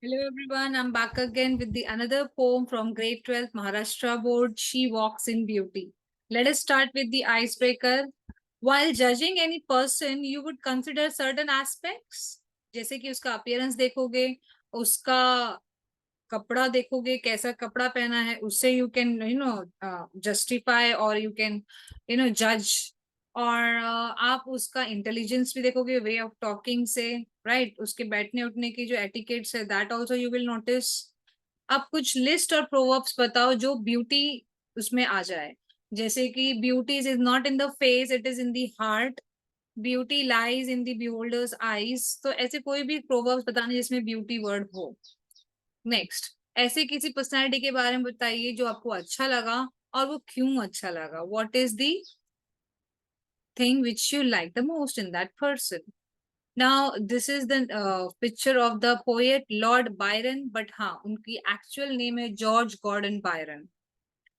Hello everyone, I'm back again with the another poem from grade 12 Maharashtra board, She Walks in Beauty. Let us start with the icebreaker. While judging any person, you would consider certain aspects, जैसे कि उसका appearance देखोगे, उसका कपड़ा देखोगे, कैसा कपड़ा पहना है, उससे you can justify or you can judge. और आप उसका इंटेलिजेंस भी देखोगे, वे ऑफ टॉकिंग से, राइट, उसके बैठने उठने की जो एटिकेट्स है, that also you will notice. आप कुछ लिस्ट और प्रोवर्ब्स बताओ जो ब्यूटी उसमें आ जाए, जैसे कि beauty is not in the face, it is in the heart. Beauty lies in the beholder's eyes. तो ऐसे कोई भी प्रोवर्ब्स बताने जिसमें ब्यूटी वर्ड हो. नेक्स्ट, ऐसे किसी पर्सनैलिटी के बारे में बताइए जो आपको अच्छा लगा और वो क्यों अच्छा लगा. What is the thing which you like the most in that person. Now, this is the picture of the poet Lord Byron, but हाँ, उनकी actual name है जॉर्ज गॉर्डन बायरन.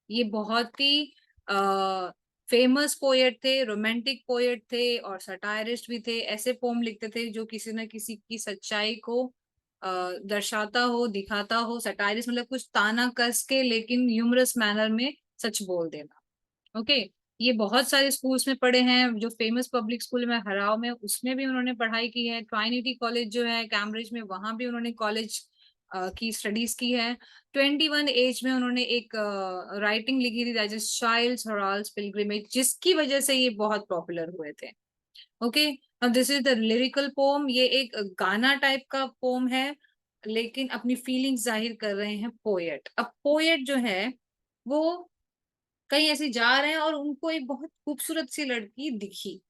ये बहुत ही फेमस पोएट थे, रोमांटिक पोएट थे और satirist भी थे. ऐसे पोम लिखते थे जो किसी न किसी की सच्चाई को दर्शाता हो, दिखाता हो. सटायरिस्ट मतलब कुछ ताना कस के लेकिन ह्यूमरस मैनर में सच बोल देना. ओके. ये बहुत सारे स्कूल्स में पढ़े हैं. जो फेमस पब्लिक स्कूल में हराव में, उसमें भी उन्होंने पढ़ाई की है. ट्राइनिटी कॉलेज जो है कैम्ब्रिज में, वहां भी उन्होंने कॉलेज की स्टडीज की है. 21 एज में उन्होंने एक राइटिंग लिखी थी, दैट इज चाइल्ड्स हेराल्ड्स पिलग्रिमेज, जिसकी वजह से ये बहुत पॉपुलर हुए थे. ओके. अब this is the lyrical poem. ये एक गाना टाइप का पोम है, लेकिन अपनी फीलिंग्स जाहिर कर रहे हैं पोएट. अब पोएट जो है वो कहीं ऐसे जा रहे हैं और उनको एक बहुत खूबसूरत सी लड़की दिखी.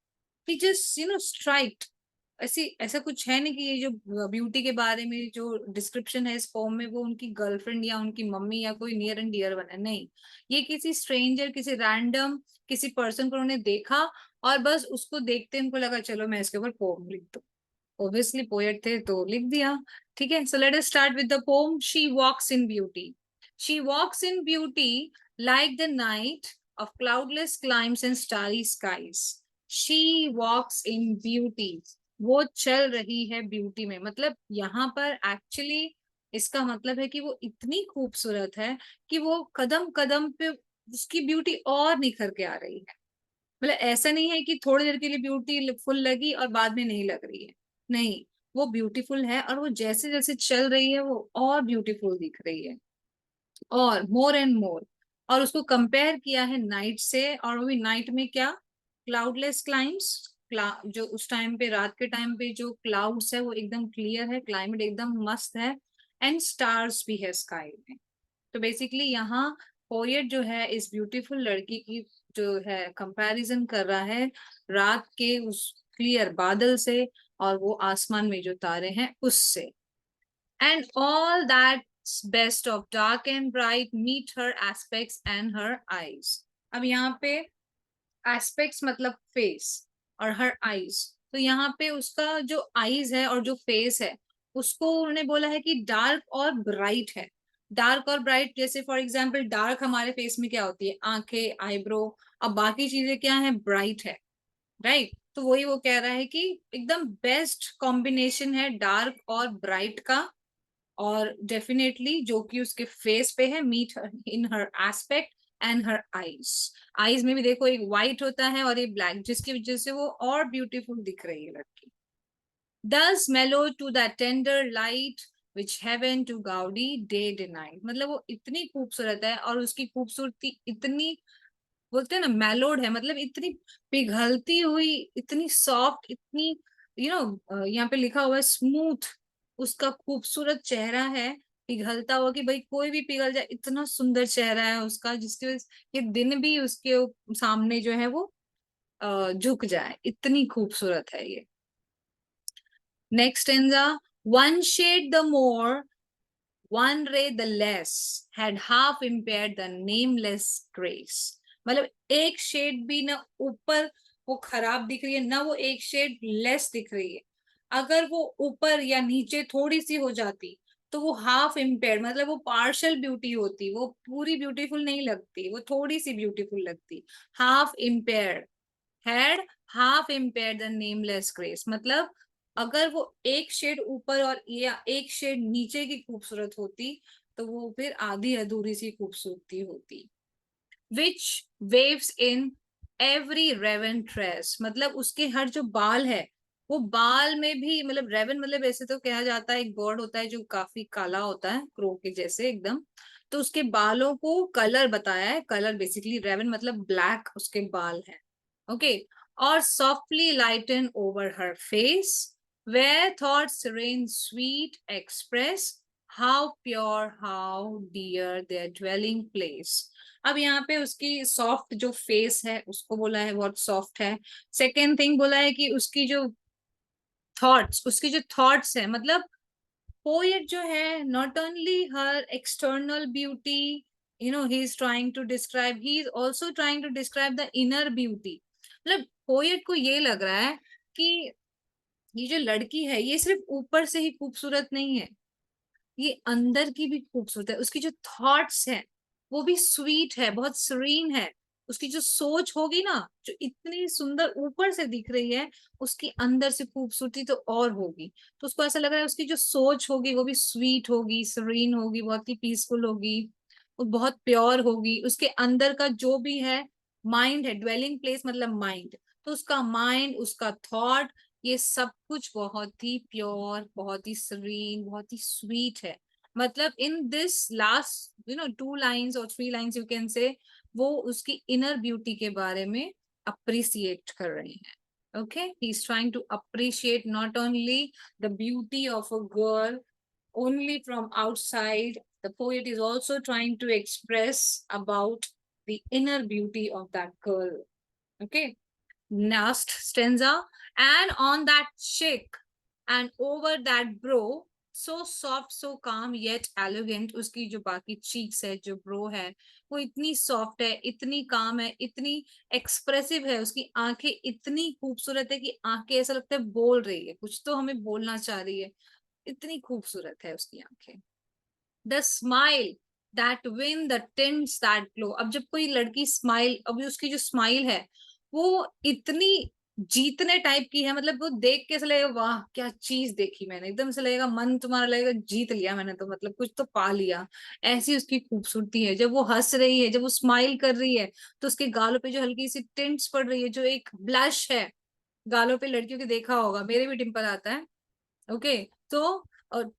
ही जस्ट स्ट्राइक्ड. ऐसी ऐसा कुछ है नहीं कि ये जो ब्यूटी के बारे में जो डिस्क्रिप्शन है इस फॉर्म में, वो उनकी गर्लफ्रेंड या उनकी मम्मी या कोई नियर एंड डियर वन है. नहीं, ये किसी स्ट्रेंजर, किसी रैंडम किसी पर्सन को उन्होंने देखा और बस उसको देखते उनको लगा चलो मैं इसके ऊपर पोम लिख दूं. ऑब्वियसली पोएट थे तो लिख दिया. ठीक है. So let us start with the poem. She walks in beauty. She walks in beauty like the night of cloudless climes and starry skies. She walks in beauty. वो चल रही है ब्यूटी में. मतलब यहाँ पर एक्चुअली इसका मतलब है कि वो इतनी खूबसूरत है कि वो कदम कदम पे उसकी ब्यूटी और निखर के आ रही है. मतलब ऐसा नहीं है कि थोड़ी देर के लिए ब्यूटी फुल लगी और बाद में नहीं लग रही है. नहीं, वो ब्यूटीफुल है और वो जैसे जैसे चल रही है वो और ब्यूटीफुल दिख रही है, और मोर एंड मोर. और उसको कंपेयर किया है नाइट से, और वो भी नाइट में क्या, क्लाउडलेस क्लाइम्स. जो उस टाइम पे, रात के टाइम पे जो क्लाउड्स है वो एकदम क्लियर है, क्लाइमेट एकदम मस्त है, एंड स्टार्स भी है स्काई में. तो बेसिकली यहाँ पोएट जो है इस ब्यूटीफुल लड़की की जो है कंपैरिजन कर रहा है रात के उस क्लियर बादल से और वो आसमान में जो तारे हैं उससे. And all that's best of dark and bright meet her aspects and her eyes. अब यहाँ पे एस्पेक्ट्स मतलब फेस, और हर आईज. तो यहाँ पे उसका जो आईज है और जो फेस है उसको उन्होंने बोला है कि डार्क और ब्राइट है. डार्क और ब्राइट, जैसे फॉर एग्जाम्पल डार्क हमारे फेस में क्या होती है, आंखें, आईब्रो. अब बाकी चीजें क्या है, ब्राइट है, राइट. तो वही वो कह रहा है कि एकदम बेस्ट कॉम्बिनेशन है डार्क और ब्राइट का. और डेफिनेटली जो कि उसके फेस पे है, meet in her aspect and her eyes. Eyes में भी देखो एक व्हाइट होता है और एक ब्लैक, जिसकी वजह से वो और ब्यूटीफुल दिख रही है लड़की. Thus mellow to the tender light which heaven to gaudy day day night. मतलब वो इतनी खूबसूरत है और उसकी खूबसूरती इतनी, बोलते हैं ना, मेलोड है. मतलब इतनी पिघलती हुई, इतनी सॉफ्ट, इतनी यहाँ पे लिखा हुआ है स्मूथ. उसका खूबसूरत चेहरा है, पिघलता हुआ, कि भाई कोई भी पिघल जाए, इतना सुंदर चेहरा है उसका जिसकी वजह से ये दिन भी उसके सामने जो है वो झुक जाए. इतनी खूबसूरत है ये. Next stanza. One shade the more, one ray the less, had half impaired the nameless grace. मतलब एक शेड भी ना ऊपर वो खराब दिख रही है, ना वो एक शेड लेस दिख रही है. अगर वो ऊपर या नीचे थोड़ी सी हो जाती तो वो हाफ इम्पेयर्ड, मतलब वो पार्शल ब्यूटी होती, वो पूरी ब्यूटीफुल नहीं लगती, वो थोड़ी सी ब्यूटीफुल लगती. Half impaired, had half impaired the nameless grace. मतलब अगर वो एक शेड ऊपर और या एक शेड नीचे की खूबसूरत होती तो वो फिर आधी अधूरी सी खूबसूरती होती। Which waves in every raven tress, मतलब उसके हर जो बाल है वो बाल में भी, मतलब रेवन मतलब ऐसे तो कहा जाता है एक बर्ड होता है जो काफी काला होता है, क्रो के जैसे एकदम। तो उसके बालों को कलर बताया है, कलर बेसिकली रेवन मतलब ब्लैक उसके बाल है। ओके। और softly lighten over her face where thoughts serene sweet express how pure how dear their dwelling place। अब यहाँ पे उसकी सॉफ्ट जो फेस है उसको बोला है बहुत सॉफ्ट है। सेकेंड थिंग बोला है कि उसकी जो थॉट्स, उसकी जो थॉट्स है, मतलब पोएट जो है not only her external beauty, you know he is trying to describe, he is also trying to describe the inner beauty. मतलब पोएट को ये लग रहा है कि ये जो लड़की है ये सिर्फ ऊपर से ही खूबसूरत नहीं है, ये अंदर की भी खूबसूरत है। उसकी जो थॉट्स है वो भी स्वीट है, बहुत सीरीन है। उसकी जो सोच होगी ना, जो इतनी सुंदर ऊपर से दिख रही है, उसकी अंदर से खूबसूरती तो और होगी। तो उसको ऐसा लग रहा है उसकी जो सोच होगी वो भी स्वीट होगी, सीरीन होगी, बहुत ही पीसफुल होगी, वो बहुत प्योर होगी। उसके अंदर का जो भी है माइंड है, ड्वेलिंग प्लेस मतलब माइंड, तो उसका माइंड, उसका थॉट, ये सब कुछ बहुत ही प्योर, बहुत ही सीरीन, बहुत ही स्वीट है। मतलब in this last two lines और three lines you can say वो उसकी इनर ब्यूटी के बारे में अप्रिसिएट कर रहे हैं। Okay, he is trying to appreciate not only the beauty of a girl only from outside. The poet is also trying to express about the inner beauty of that girl. Okay, next stanza. And on that cheek and over that brow, so soft so calm yet elegant, उसकी जो बाकी cheeks है, जो bro है, वो इतनी soft है, इतनी काम है, इतनी एक्सप्रेसिव है। उसकी आंखें इतनी खूबसूरत है कि आंखें ऐसा लगता है बोल रही है, कुछ तो हमें बोलना चाह रही है, इतनी खूबसूरत है उसकी आंखें। The smile that win the tints that glow, अब जब कोई लड़की स्माइल, अभी उसकी जो स्माइल है वो इतनी जीतने टाइप की है, मतलब वो देख के ऐसा लगेगा वाह क्या चीज देखी मैंने, एकदम से लगेगा मन तुम्हारा लगेगा जीत लिया मैंने, तो मतलब कुछ तो पा लिया। ऐसी उसकी खूबसूरती है। जब वो हंस रही है, जब वो स्माइल कर रही है, तो उसके गालों पे जो हल्की सी टिंट्स पड़ रही है, जो एक ब्लश है गालों पे, लड़कियों के देखा होगा, मेरे भी डिम्पल आता है। ओके, तो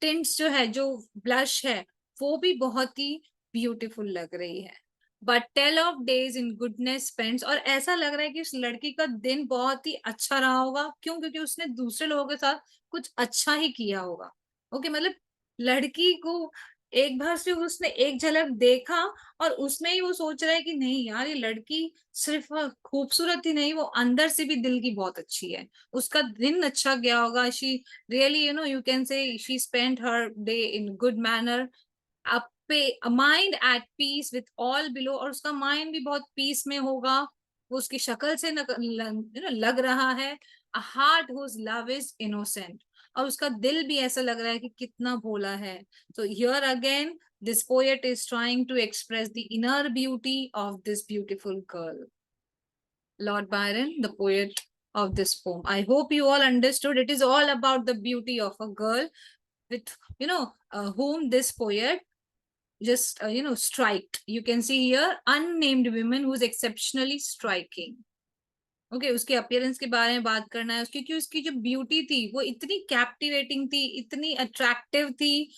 टिंट्स जो है, जो ब्लश है, वो भी बहुत ही ब्यूटीफुल लग रही है। But tell of days in goodness spends, और ऐसा लग रहा है कि उस लड़की का दिन बहुत ही अच्छा रहा होगा। क्यों? क्योंकि उसने दूसरे लोगों के साथ कुछ अच्छा ही किया होगा। ओके, मतलब लड़की को एक बार से उसने एक झलक देखा और उसमें ही वो सोच रहा है कि नहीं यार, ये लड़की सिर्फ खूबसूरत ही नहीं, वो अंदर से भी दिल की बहुत अच्छी है। उसका दिन अच्छा गया होगा। She really, you can say she spent her day in good manner, a mind at peace with all below, और उसका माइंड भी बहुत पीस में होगा। वो उसकी शक्ल से लग रहा है। a heart whose love is innocent, और उसका दिल भी ऐसा लग रहा है कि कितना भोला है। so here again this poet is trying to express the inner beauty of this beautiful girl. Lord Byron, the poet of this poem. I hope you all understood. It is all about the beauty of a girl with, whom this poet just, striked. You can see here, unnamed women who is exceptionally striking. Okay, उसके appearance के बारे में बात करना है उसकी, क्योंकि उसकी जो ब्यूटी थी वो इतनी कैप्टिवेटिंग थी, इतनी अट्रैक्टिव थी।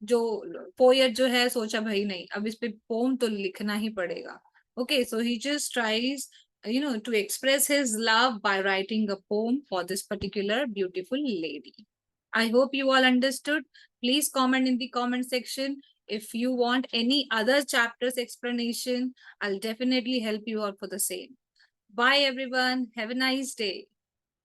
जो पोएट जो है सोचा भाई नहीं, अब इस पे पोम तो लिखना ही पड़ेगा। Okay, so he just tries to express his love by writing a poem for this particular beautiful lady. I hope you all understood. Please comment in the comment section. If you want any other chapters explanation, I'll definitely help you out for the same. Bye everyone, have a nice day.